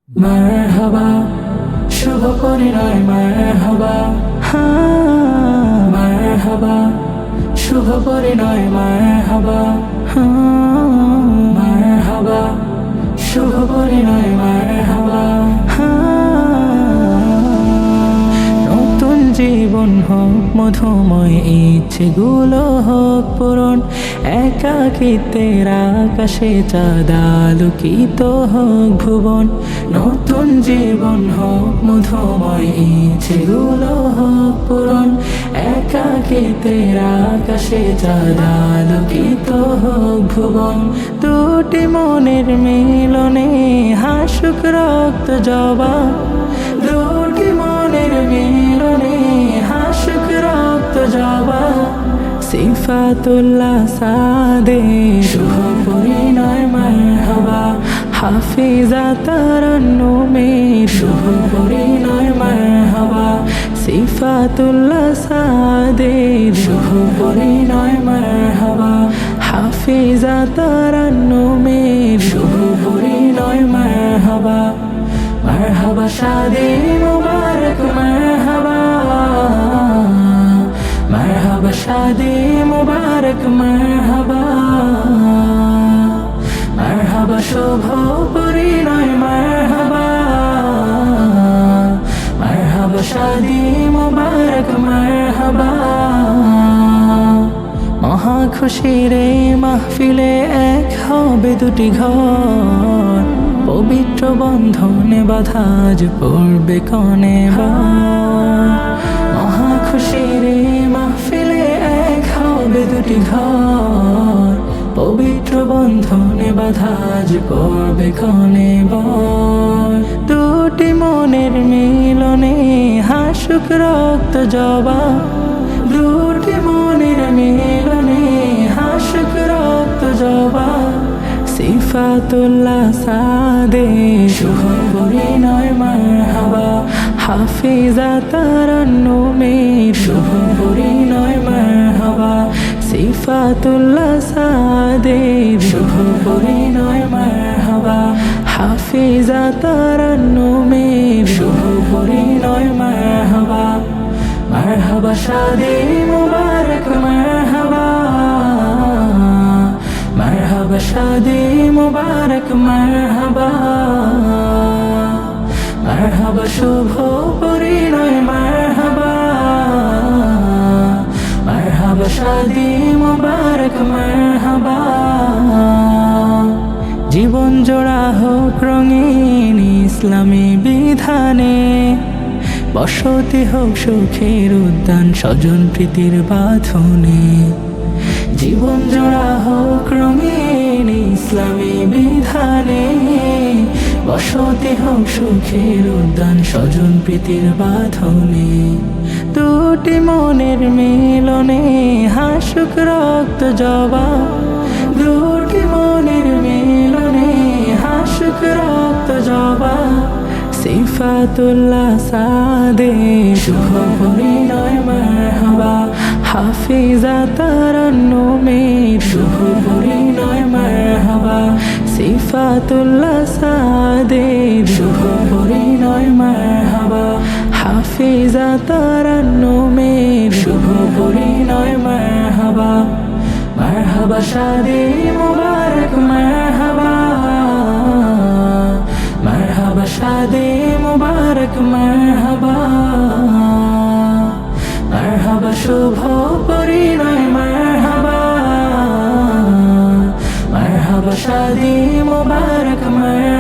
মারহাবা শুভ পরিণয় মারহাবা মারহাবা শুভ পরিণয় মারহাবা মারহাবা শুভ পরিণয় মারহাবা নতুন জীবন হোক মধুময় ইচ্ছেগুলো হোক পূরণ একাকিত্বের আকাশে চাঁদ আলোকিত হোক ভুবন নতুন জীবন হোক মধুময় ইচ্ছেগুলো হোক পূরণ একাকিত্বের আকাশে চাঁদ আলোকিত হোক ভুবন দুটি মনের মিলনে হাসুক রক্ত জবা দুটি মনের মিলনে হাসুক রক্ত জবা সিফাতুল্লাহ সাদে শুভ পরিণয় মারহাবা হাফিজা তারান্নুমের শুভ পরিণয় মারহাবা সিফাতুল্লাহ সাদে শুভ পরিণয় মারহাবা হাফিজা তারান্নুমের শুভ পরিণয় মারহাবা মারহাবা শাদি মুবারক মারহাবা মারহাবা শাদি মুবারক মারহাবা মারহাবা শুভ পরিণয় মারহাবা মারহাবা শাদি মুবারক মারহাবা মহা খুশির এই মাহফিলে এক হবে দুটি ঘর পবিত্র বন্ধনে বাঁধা আজ পড়বে কনে মহা খুশির এই মাহফিলে এক হবে দুটি ঘর পবিত্র বন্ধনে বাঁধা আজ পড়বে কনে দুটি মনের মিলনে হাসুক রক্ত জবা দুটি মনের মিলনে হাসুক রক্ত জবা সিফাতুল্লাহ সাদে শুভ পরিণয় মারহাবা হাফিজা তারান্নুমের শুভ পরিণয় মারহাবা সিফাতুল্লাহ সাদে শুভ পরিণয় মারহাবা হাফিজা তারান্নুমের শুভ পরিণয় মারহাবা মারহাবা শাদি মুবারক মারহাবা মারহাবা শাদি মুবারক মারহাবা মারহাবা শুভ পরিণয় মারহাবা মারহাবা শাদি মুবারক মারহাবা জীবন জোড়া হোক রঙিন ইসলামী বিধানে বসতি হোক সুখের উদ্যান স্বজন প্রীতির বাঁধনে জীবন জোড়া হোক রঙিন ইসলামী বিধানে বসতি হোক সুখের উদ্যান স্বজন প্রীতির বাঁধনে দুটি মনের মিলনে হাসুক রক্ত জবা দুটি মনের মিলনে হাসুক রক্ত জবা সিফাতুল্লাহ সাদে শুভ পরিণয় মারহাবা হাফিজা তারান্নুমের শুভ পরিণয় মারহাবা সিফাতুল্লাহ সাদে শুভ পরিণয় মারহাবা হাফিজা তারান্নুমের শুভ পরিণয় মারহাবা মারহাবা শাদি মুবারক মারহাবা মারহাবা শাদি মুবারক মারহাবা মারহাবা শুভ পরিণয় মারহাবা মারহাবা শাদি মুবারক মারহাবা